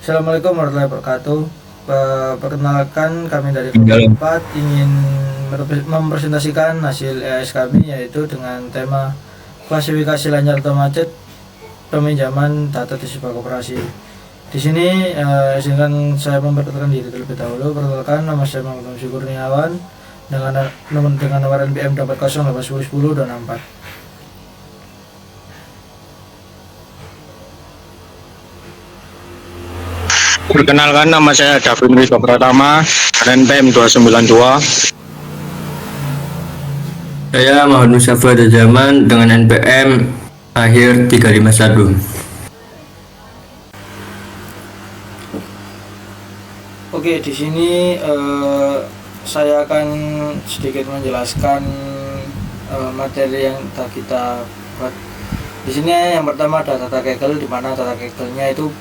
Assalamualaikum warahmatullahi wabarakatuh. Perkenalkan kami dari kelompok 4 ingin mempresentasikan hasil EAS kami, yaitu dengan tema klasifikasi lancar atau macet peminjaman data di sebuah koperasi. Di sini izinkan saya memperkenalkan diri terlebih dahulu. Perkenalkan, nama saya Muhammad Kurniawan dengan nomor NPM 8080101024. Perkenalkan, nama saya Davin Rizko Pratama, NPM 292. Saya Muhammad Mustafa Zaman dengan NPM akhir 351. Oke, di sini saya akan sedikit menjelaskan materi yang kita buat. Di sini yang pertama ada tata Kaggle, di mana tata Kaggle-nya itu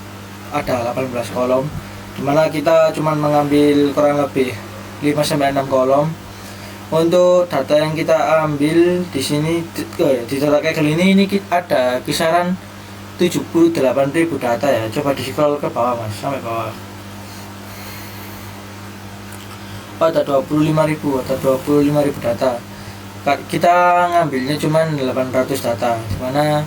ada 18 kolom, di mana kita cuma mengambil kurang lebih 5-6 kolom. Untuk data yang kita ambil di sini di tata Kaggle ini ada kisaran 78.000 data ya. Coba di scroll ke bawah Mas, sampai bawah. Ada 25.000 data. Kita ngambilnya cuma 800 data, dimana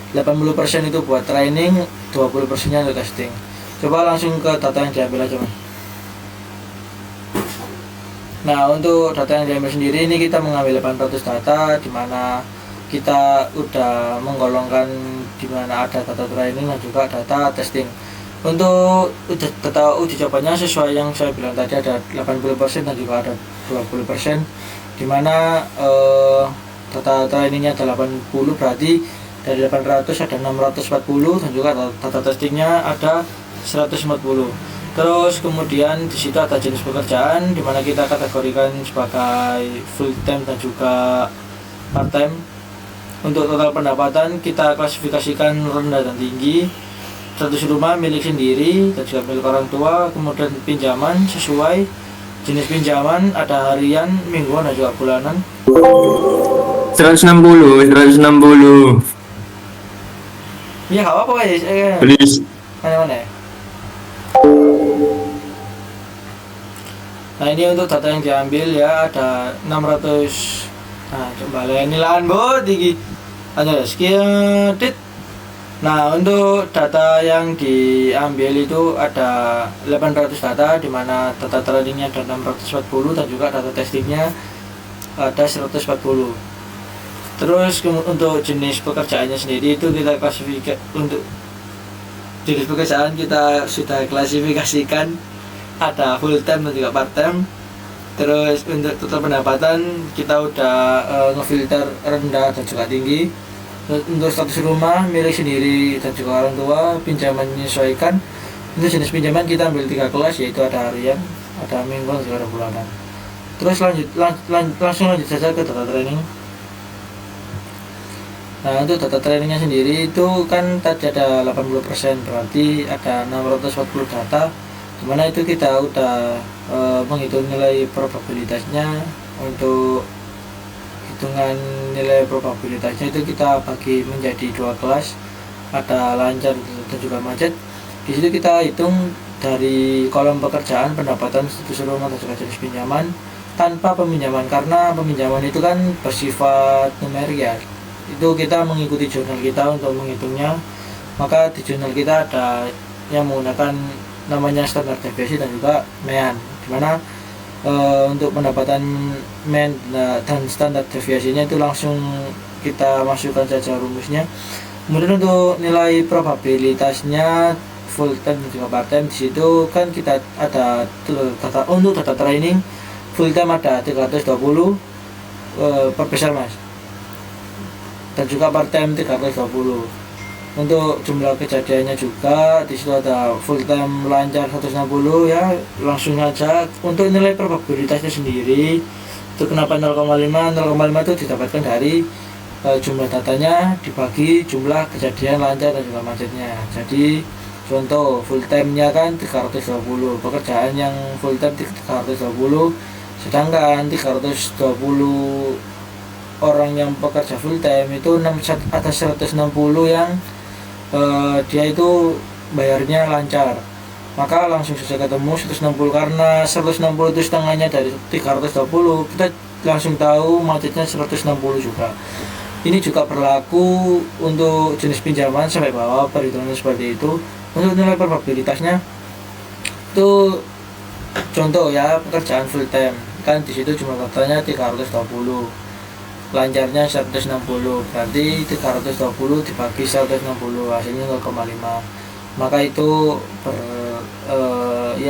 80% itu buat training, 20% nya untuk testing. Coba langsung ke data yang diambil aja Mas. Nah, untuk data yang diambil sendiri ini kita mengambil 800 data, dimana kita udah menggolongkan dimana ada data training dan juga data testing. Untuk data uji cobanya sesuai yang saya bilang tadi, ada 80% dan juga ada 20%, dimana data trainingnya ada 80, berarti dari 800 ada 640, dan juga data testingnya ada 140. Terus kemudian di situ ada jenis pekerjaan, dimana kita kategorikan sebagai full time dan juga part time. Untuk total pendapatan kita klasifikasikan rendah dan tinggi. Status rumah milik sendiri dan juga milik orang tua. Kemudian pinjaman sesuai jenis pinjaman, ada harian, mingguan dan juga bulanan. 160. Ya gak apa-apa ya. Please. Mana-mana ya. Nah, ini untuk data yang diambil ya, ada 600. Nah, coba lihat nilaan bot tinggi. Ada sekian tit. Nah, untuk data yang diambil itu ada 800 data, dimana data trainingnya ada 640 dan juga data testingnya ada 140. Terus untuk jenis pekerjaannya sendiri itu kita klasifikasi. Untuk jenis pekerjaan kita sudah klasifikasikan, ada full time dan juga part time. Terus untuk total pendapatan kita udah ngefilter rendah dan juga tinggi. Untuk status rumah milik sendiri dan juga orang tua, pinjaman menyesuaikan. Untuk jenis pinjaman kita ambil 3 kelas, yaitu ada harian, ada mingguan, dan juga ada bulanan. Terus langsung lanjut saja ke data training. Nah, untuk data trainingnya sendiri itu kan tadi ada 80%, berarti ada 640 data, dimana itu kita udah menghitung nilai probabilitasnya. Untuk hitungan nilai probabilitasnya itu kita bagi menjadi 2 kelas, ada lancar dan juga macet. Di situ kita hitung dari kolom pekerjaan, pendapatan, status rumah dan juga jenis pinjaman tanpa peminjaman, karena peminjaman itu kan bersifat numerik ya. Itu kita mengikuti jurnal kita untuk menghitungnya. Maka di jurnal kita ada yang menggunakan namanya standar deviasi dan juga mean, dimana untuk pendapatan mean dan standar deviasinya itu langsung kita masukkan saja rumusnya. Kemudian untuk nilai probabilitasnya full time dan juga part time, di situ kan kita ada data. Untuk data training full time ada 320 per besar Mas, dan juga part time 320. Untuk jumlah kejadiannya juga di situ ada full time lancar 160 ya, langsung aja. Untuk nilai probabilitasnya sendiri itu kenapa 0,5 itu didapatkan dari jumlah datanya dibagi jumlah kejadian lancar dan juga macetnya. Jadi contoh full time nya kan 320, pekerjaan yang full time 320, sedangkan 320 orang yang pekerja full time itu ada 160 yang dia itu bayarnya lancar, maka langsung saja ketemu 160, karena 160 itu setengahnya dari 320, kita langsung tahu macetnya 160 juga. Ini juga berlaku untuk jenis pinjaman sampai bawah, perhitungannya seperti itu. Untuk nilai probabilitasnya itu contoh ya, pekerjaan full time kan di situ jumlah totalnya 320, lancarnya 160, berarti 320 dibagi 160 hasilnya 0,5, maka itu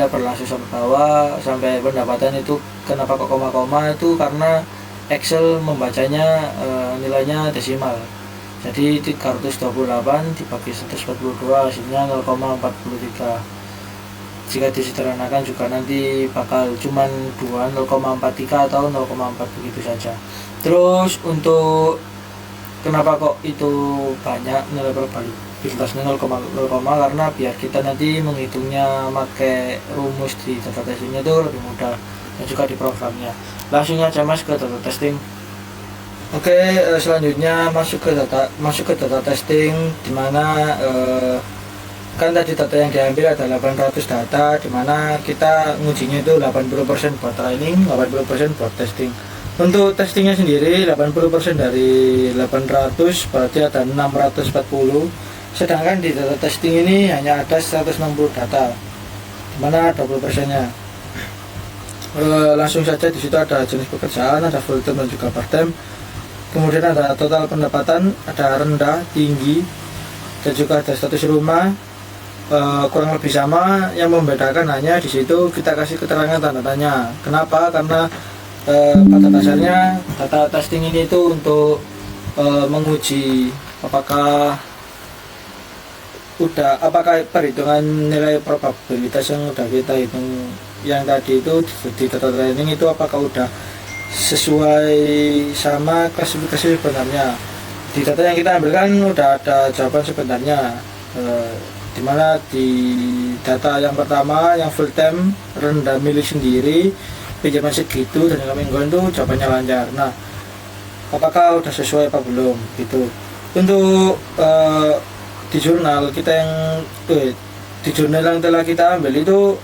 berlangsung sampai bawah sampai pendapatan itu. Kenapa kok koma-koma? Itu karena Excel membacanya nilainya desimal, jadi 328 dibagi 142 hasilnya 0,43. Jika disederhanakan juga nanti bakal cuman 0,43 atau 0,4 begitu saja. Terus untuk kenapa kok itu banyak nilai probabilitasnya 0,0, karena biar kita nanti menghitungnya pakai rumus di data testingnya itu lebih mudah, dan juga di programnya. Langsung aja mas ke data testing. Oke, selanjutnya masuk ke data testing, dimana kan tadi data yang diambil ada 800 data, dimana kita ngujinya itu 80% buat training, 80% buat testing. Untuk testingnya sendiri 80% dari 800 berarti ada 640, sedangkan di data testing ini hanya ada 160 data, dimana 20%-nya. Langsung saja di situ ada jenis pekerjaan, ada full time dan juga part time. Kemudian ada total pendapatan, ada rendah, tinggi, dan juga ada status rumah. Kurang lebih sama, yang membedakan hanya di situ kita kasih keterangan tanda tanya. Kenapa? Karena pada dasarnya data testing ini itu untuk menguji apakah perhitungan nilai probabilitas yang udah kita hitung yang tadi itu di data training itu apakah udah sesuai sama klasifikasi sebenarnya. Di data yang kita ambil kan udah ada jawaban sebenarnya, dimana di data yang pertama yang full time rendah milik sendiri pinjaman segitu dan yang mingguan itu jawabannya lancar. Nah, apakah udah sesuai apa belum gitu. Untuk di jurnal kita yang di jurnal yang telah kita ambil itu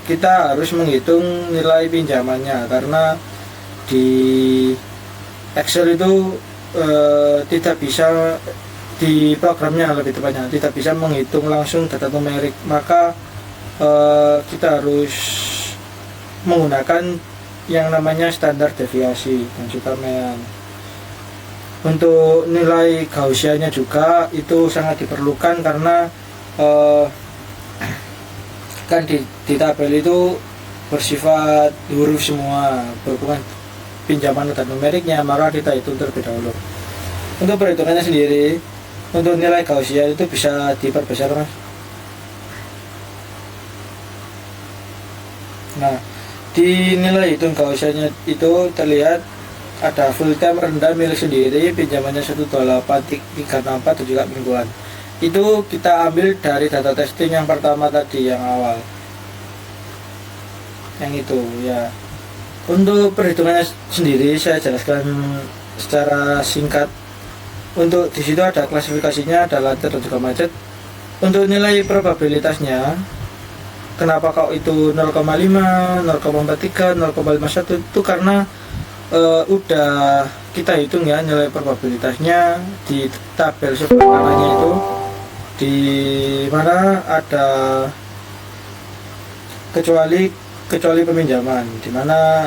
kita harus menghitung nilai pinjamannya, karena di Excel itu tidak bisa, di programnya lebih tepatnya tidak bisa menghitung langsung data numerik, maka kita harus menggunakan yang namanya standar deviasi dan juga mean. Untuk nilai Gaussiannya juga itu sangat diperlukan, karena kan di tabel itu bersifat huruf semua, berhubungan pinjaman dan numeriknya, maka kita hitung terlebih dahulu. Untuk perhitungannya sendiri, untuk nilai Gaussian itu bisa diperbesar mas. Nah, di nilai hitung Gaussiannya itu terlihat ada full time rendah milik sendiri, pinjamannya 128,364 dan juga mingguan. Itu kita ambil dari data testing yang pertama tadi, yang awal, yang itu ya. Untuk perhitungannya sendiri saya jelaskan secara singkat. Untuk di situ ada klasifikasinya, ada lancar dan juga macet. Untuk nilai probabilitasnya, kenapa kok itu 0,5, 0,43, 0,51, itu karena udah kita hitung ya nilai probabilitasnya di tabel sebelah kanannya itu, di mana ada kecuali peminjaman, di mana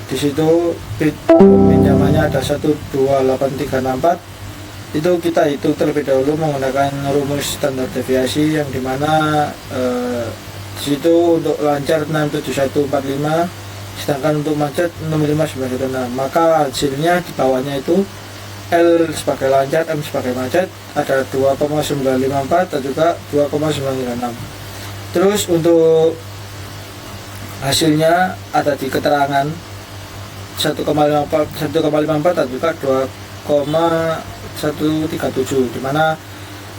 di situ pinjamannya ada 128,364. Itu kita hitung terlebih dahulu menggunakan rumus standar deviasi, yang dimana di situ untuk lancar 67145, sedangkan untuk macet 65916. Maka hasilnya di bawahnya itu L sebagai lancar, M sebagai macet, ada 2,954 dan juga 2,996. Terus untuk hasilnya ada di keterangan 1,54 dan juga 2,137, dimana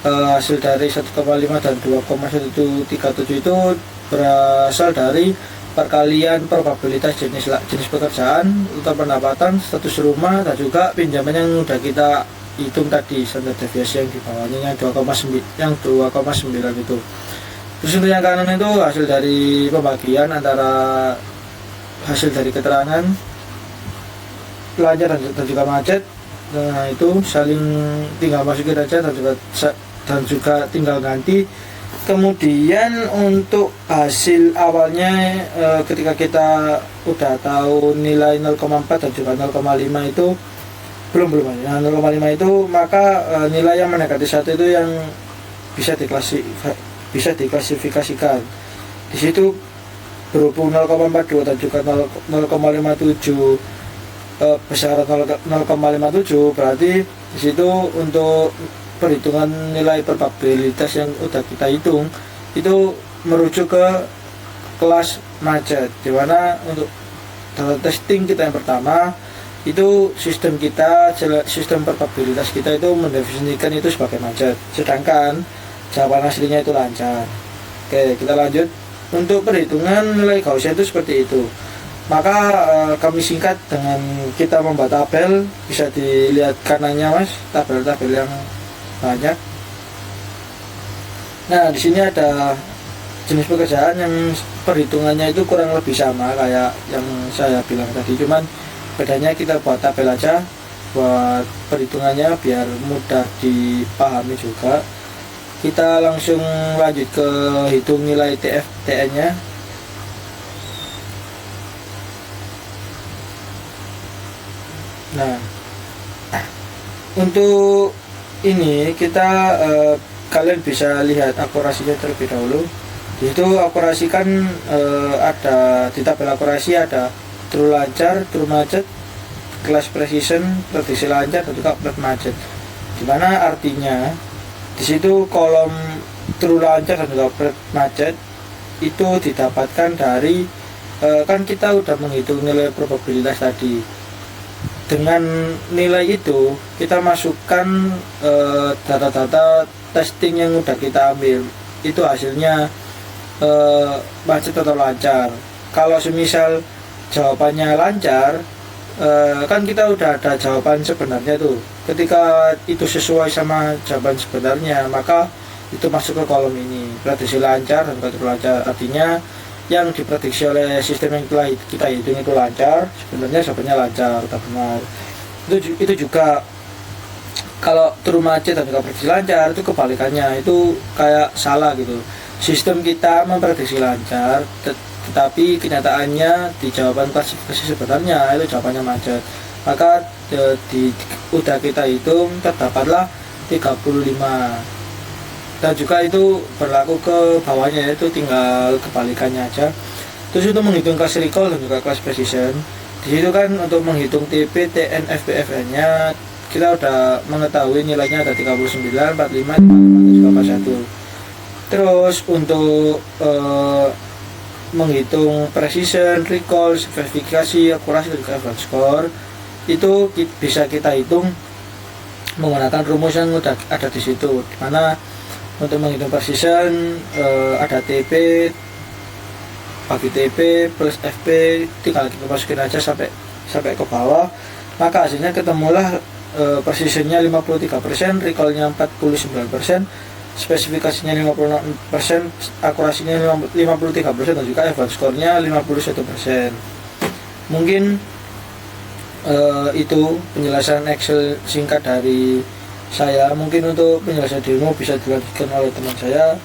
hasil dari 1,5 dan 2,137 itu berasal dari perkalian probabilitas jenis pekerjaan, total pendapatan, status rumah, dan juga pinjaman yang sudah kita hitung tadi standar deviasi yang di bawahnya yang 2,9 itu. Terus untuk yang kanan itu hasil dari pembagian antara hasil dari keterangan lancar dan juga macet. Nah itu saling tinggal masukin aja dan juga tinggal ganti. Kemudian untuk hasil awalnya ketika kita udah tahu nilai 0,4 dan juga 0,5 itu belum nah, 0,5 itu maka nilai yang mendekati 1 itu yang bisa diklasifikasikan. Di situ berhubung 0,42 dan juga 0,57 besaran 0,57 berarti di situ untuk perhitungan nilai probabilitas yang udah kita hitung itu merujuk ke kelas macet, dimana untuk data testing kita yang pertama itu sistem probabilitas kita itu mendefinisikan itu sebagai macet, sedangkan jawaban aslinya itu lancar. Oke, kita lanjut. Untuk perhitungan nilai Gaussian itu seperti itu. Maka kami singkat dengan kita membuat tabel, bisa dilihat kanannya mas, tabel-tabel yang banyak. Nah di sini ada jenis pekerjaan yang perhitungannya itu kurang lebih sama kayak yang saya bilang tadi, cuman bedanya kita buat tabel aja buat perhitungannya biar mudah dipahami juga. Kita langsung lanjut ke hitung nilai TFTN nya. Nah untuk ini kita kalian bisa lihat akurasinya terlebih dahulu. Di situ akurasi kan ada di tabel akurasi ada true lancar, true macet, class precision, prediksi lancar dan juga flat macet. Dimana artinya di situ kolom true lancar dan juga flat macet itu didapatkan dari kan kita udah menghitung nilai probabilitas tadi. Dengan nilai itu kita masukkan data-data testing yang udah kita ambil, itu hasilnya macet atau lancar. Kalau semisal jawabannya lancar, kan kita udah ada jawaban sebenarnya tuh. Ketika itu sesuai sama jawaban sebenarnya, maka itu masuk ke kolom ini, prediksi lancar dan kontrol lancar. Artinya yang diprediksi oleh sistem yang telah kita hitung itu lancar, sebenarnya jawabannya lancar atau benar. Itu juga kalau true macet dan juga prediksi lancar itu kebalikannya, itu kayak salah gitu. Sistem kita memprediksi lancar, tetapi kenyataannya di jawaban klasifikasi sebenarnya itu jawabannya macet. Maka udah kita hitung terdapatlah 35. Dan juga itu berlaku ke bawahnya, yaitu tinggal kebalikannya aja. Terus untuk menghitung class recall dan juga class precision, di situ kan untuk menghitung TP, TN, FPFN nya kita udah mengetahui nilainya ada 39, 45, 55 dan juga 41. Terus untuk menghitung precision, recall, verifikasi, akurasi dan juga average score itu bisa kita hitung menggunakan rumus yang udah ada di situ, dimana untuk menghitung precision ada TP bagi TP plus FP, tinggal kita masukin aja sampai ke bawah, maka hasilnya ketemulah precisionnya 53%, recallnya 49%, spesifikasinya 56%, akurasinya 53% dan juga average score-nya 51%. Mungkin itu penjelasan Excel singkat dari saya. Mungkin untuk penjelasan demo bisa dilanjutkan oleh teman saya.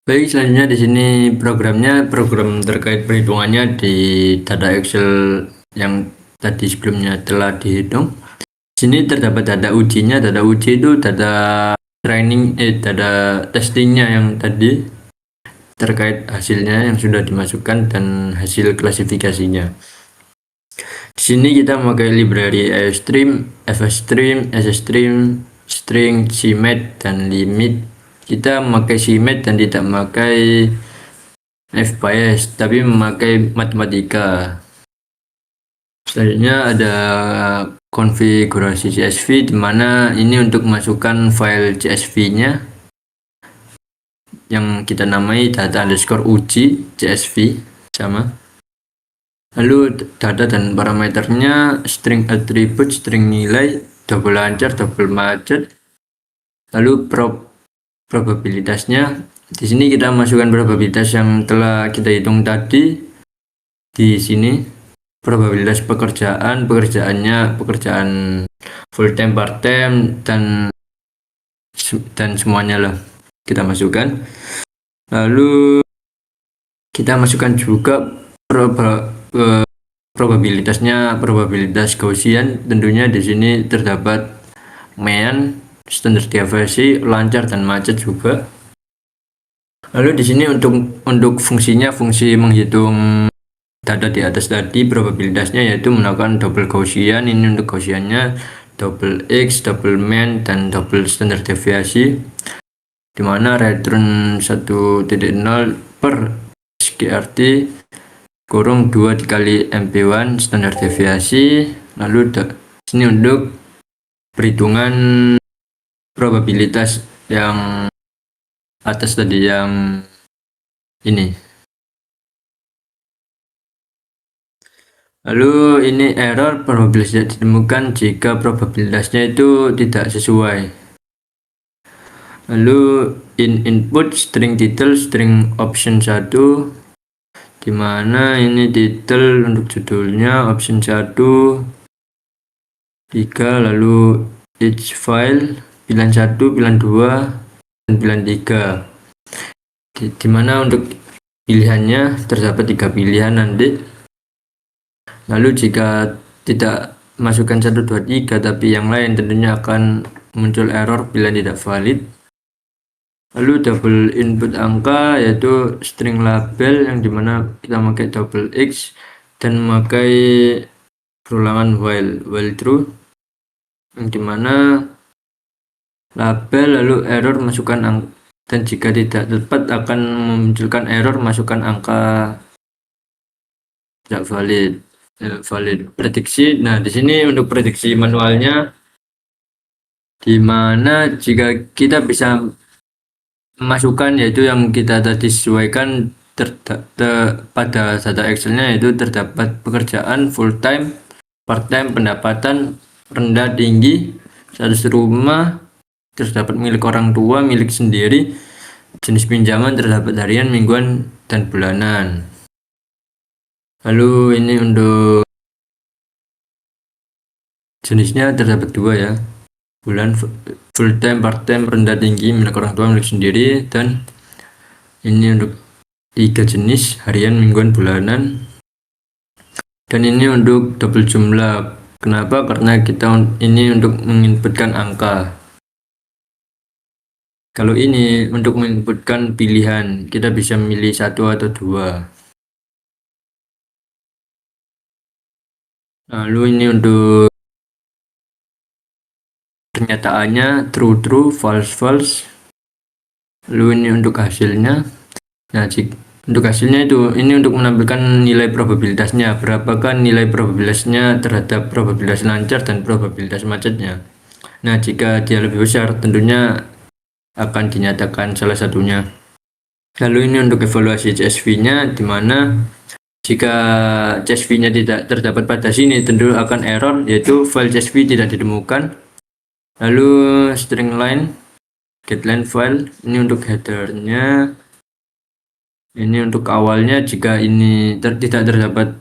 Baik, selanjutnya di sini program terkait perhitungannya di data Excel yang tadi sebelumnya telah dihitung. Di sini terdapat data ujinya. Data uji itu data data testingnya yang tadi terkait hasilnya yang sudah dimasukkan dan hasil klasifikasinya. Di sini kita memakai library IOStream, FStream, SStream, string, CMAT, dan limit. Kita memakai CMAT dan tidak memakai FPIS, tapi memakai matematika. Selanjutnya ada konfigurasi CSV, di mana ini untuk masukkan file CSV-nya yang kita namai data_uji CSV sama. Lalu data dan parameternya string attribute, string nilai, double lancar, double macet. Lalu probabilitasnya, di sini kita masukkan probabilitas yang telah kita hitung tadi. Di sini probabilitas pekerjaannya pekerjaan full time, part time, dan semuanya lah kita masukkan. Lalu kita masukkan juga probabilitasnya, probabilitas Gaussian. Tentunya di sini terdapat mean, standar deviasi, lancar, dan macet juga. Lalu di sini untuk fungsinya, fungsi menghitung data di atas tadi, probabilitasnya yaitu menggunakan double Gaussian. Ini untuk Gaussiannya double X, double mean, dan double standar deviasi, dimana return 1.0 per SGRT kurung 2 dikali MP1 standar deviasi. Lalu sini untuk perhitungan probabilitas yang atas tadi, yang ini. Lalu ini error, probabilitas ditemukan jika probabilitasnya itu tidak sesuai. Lalu input string title, string option 1, dimana ini title untuk judulnya option 1 3, lalu each file pilihan 1, pilihan 2, dan pilihan 3, dimana untuk pilihannya terdapat 3 pilihan nanti. Lalu jika tidak masukkan 1, 2, 3 tapi yang lain, tentunya akan muncul error pilihan tidak valid. Lalu double input angka yaitu string label, yang dimana kita memakai double X dan memakai perulangan while true, yang dimana label lalu error masukkan angka, dan jika tidak tepat akan memunculkan error masukkan angka tidak valid. Prediksi. Nah, di sini untuk prediksi manualnya, dimana jika kita bisa memasukkan yaitu yang kita tadi sesuaikan pada data Excel-nya, yaitu terdapat pekerjaan full time, part time, pendapatan rendah tinggi, status rumah, terdapat milik orang tua, milik sendiri, jenis pinjaman, terdapat harian, mingguan, dan bulanan. Lalu ini untuk jenisnya terdapat 2 ya, bulan, full time, part time, rendah tinggi, milik orang tua, milik sendiri, dan ini untuk 3 jenis, harian, mingguan, bulanan. Dan ini untuk double jumlah. Kenapa? Karena kita ini untuk menginputkan angka. Kalau ini untuk menginputkan pilihan, kita bisa memilih 1 atau 2. Lalu ini untuk pernyataannya true, false. Lalu ini untuk hasilnya. Nah, untuk hasilnya itu ini untuk menampilkan nilai probabilitasnya, berapakah nilai probabilitasnya terhadap probabilitas lancar dan probabilitas macetnya. Nah, jika dia lebih besar, tentunya akan dinyatakan salah satunya. Lalu ini untuk evaluasi CSV-nya, dimana jika CSV-nya tidak terdapat pada sini, tentu akan error, yaitu file CSV tidak ditemukan. Lalu string line, getLine file, ini untuk header-nya. Ini untuk awalnya, jika ini tidak terdapat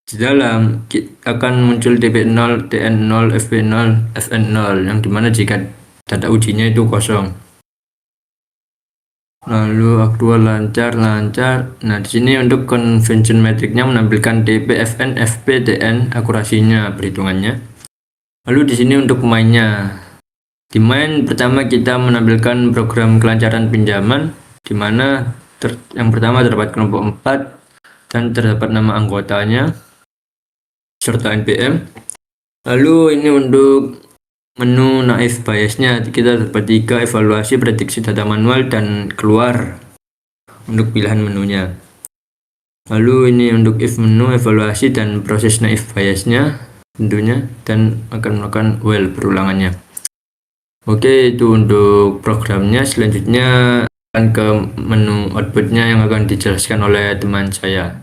di dalam, akan muncul dp0, tn0, fp0, fn0, yang dimana jika data ujinya itu kosong. Lalu aktual, lancar. Nah, di sini untuk convention metricnya menampilkan dp, fn, fp, tn, akurasinya, perhitungannya. Lalu di sini untuk mainnya, di main pertama kita menampilkan program kelancaran pinjaman, di mana yang pertama terdapat kelompok 4 dan terdapat nama anggotanya serta NPM. Lalu ini untuk menu naif biasnya, kita dapat 3, evaluasi, prediksi data manual, dan keluar untuk pilihan menunya. Lalu ini untuk if menu, evaluasi, dan proses naif biasnya. tentunya dan akan melakukan well perulangannya. Oke, itu untuk programnya. Selanjutnya akan ke menu outputnya yang akan dijelaskan oleh teman saya.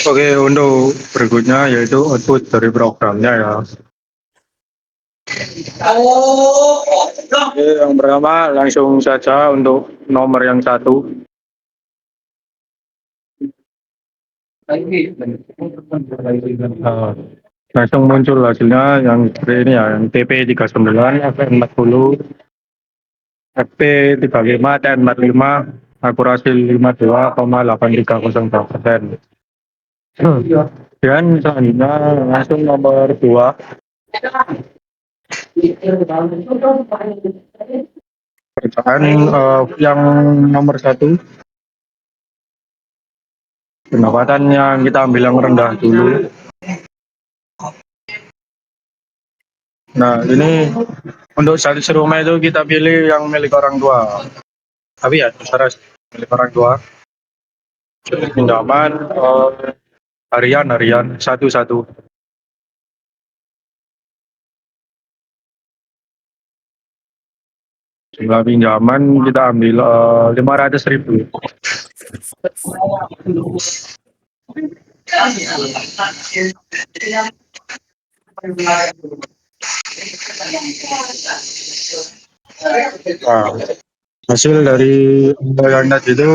Oke, untuk berikutnya yaitu output dari programnya ya. Oke, yang pertama langsung saja untuk nomor yang satu. Nah, langsung muncul hasilnya yang seperti ini ya, yang TP39, FP40, FP35, TN45, akurasi 52,8302%. Dan selanjutnya langsung nomor 2. Percobaan yang nomor 1, pendapatan yang kita ambil yang rendah dulu. Nah, ini untuk status rumah itu kita pilih yang milik orang tua. Tapi ya, terserah milik orang tua. Pinjaman harian satu-satu. Jumlah pinjaman kita ambil 500.000. Nah, hasil dari yang tadi itu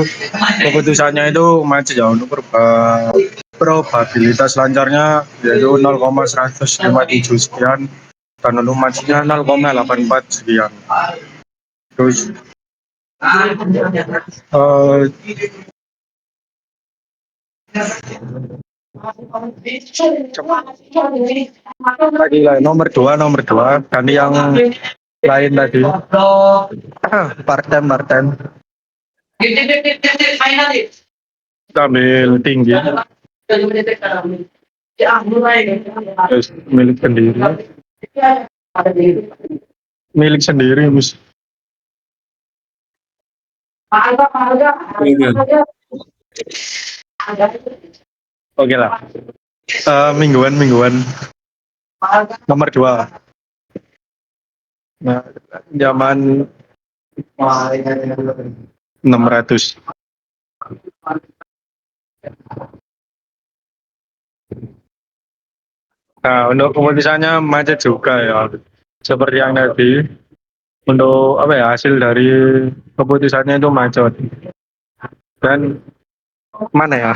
keputusannya itu macet ya untuk probabilitas lancarnya yaitu 0,157 sekian dan untuk macetnya 0,84 sekian. Terus eh, lagi lah nomor dua ganti yang lain tadi. Part-time kita ambil tinggi. Terus milik sendiri mus. Oke lah. Mingguan nomor 2. Nah, zaman 600. Nah, untuk keputusannya macet juga ya. Seperti yang tadi, untuk apa ya, hasil dari keputusannya itu macet. Dan mana ya?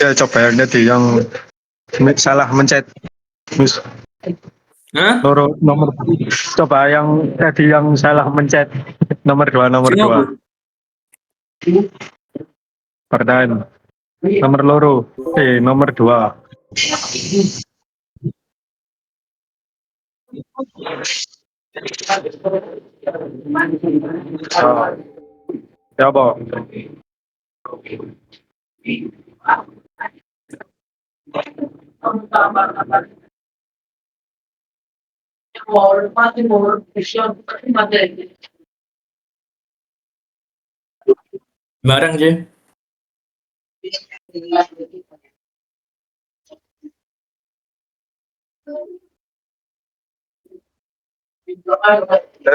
Ya coba yang tadi yang salah mencet. Mis, Hah? nomor coba yang tadi yang salah mencet nomor 2 nomor Sing 2 apa? pertanyaan nomor loro nomor 2. Ya apa? Barang sih.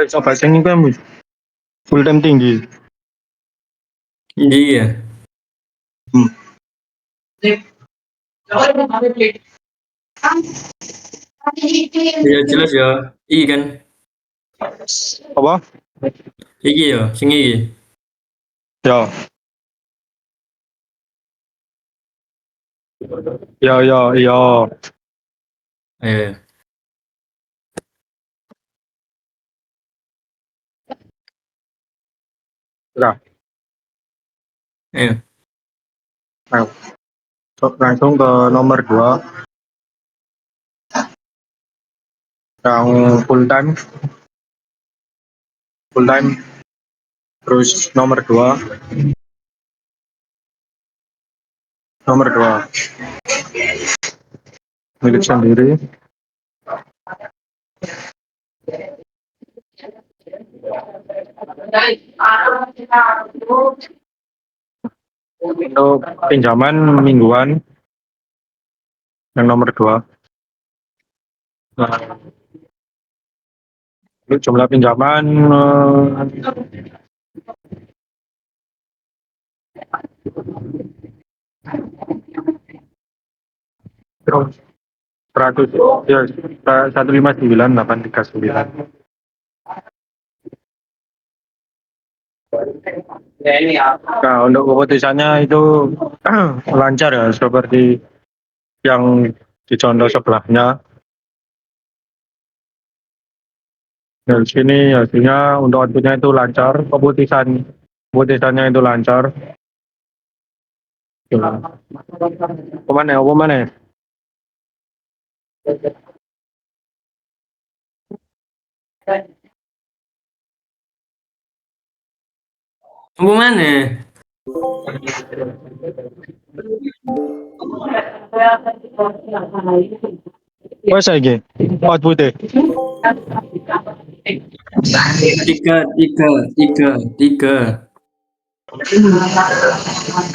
Coba sing kamu full time tinggi. Iya. Hmm. Ya jelas ya. Iya kan. Apa? Iki ya, sing iki. Ya. Ya. Ayo. Nah, Ayo. langsung ke nomor 2 yang full time terus nomor 2 milik sendiri Untuk pinjaman mingguan yang nomor 2. Nah, untuk jumlah pinjaman terus 100 ya 159.839. Nah, untuk keputusannya itu lancar ya seperti yang di contoh sebelahnya. Dan sini hasilnya untuk outputnya itu lancar, keputusannya itu lancar. Apa mana? Apa mana? Wes iki outputnya. Tiga.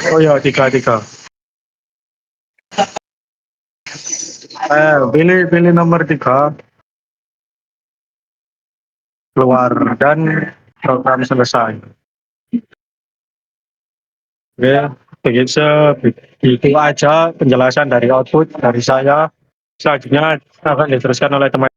Oh ya, 3. Pilih nomor 3, keluar dan program selesai. Oke, begitu aja penjelasan dari output dari saya. Selanjutnya akan diteruskan oleh teman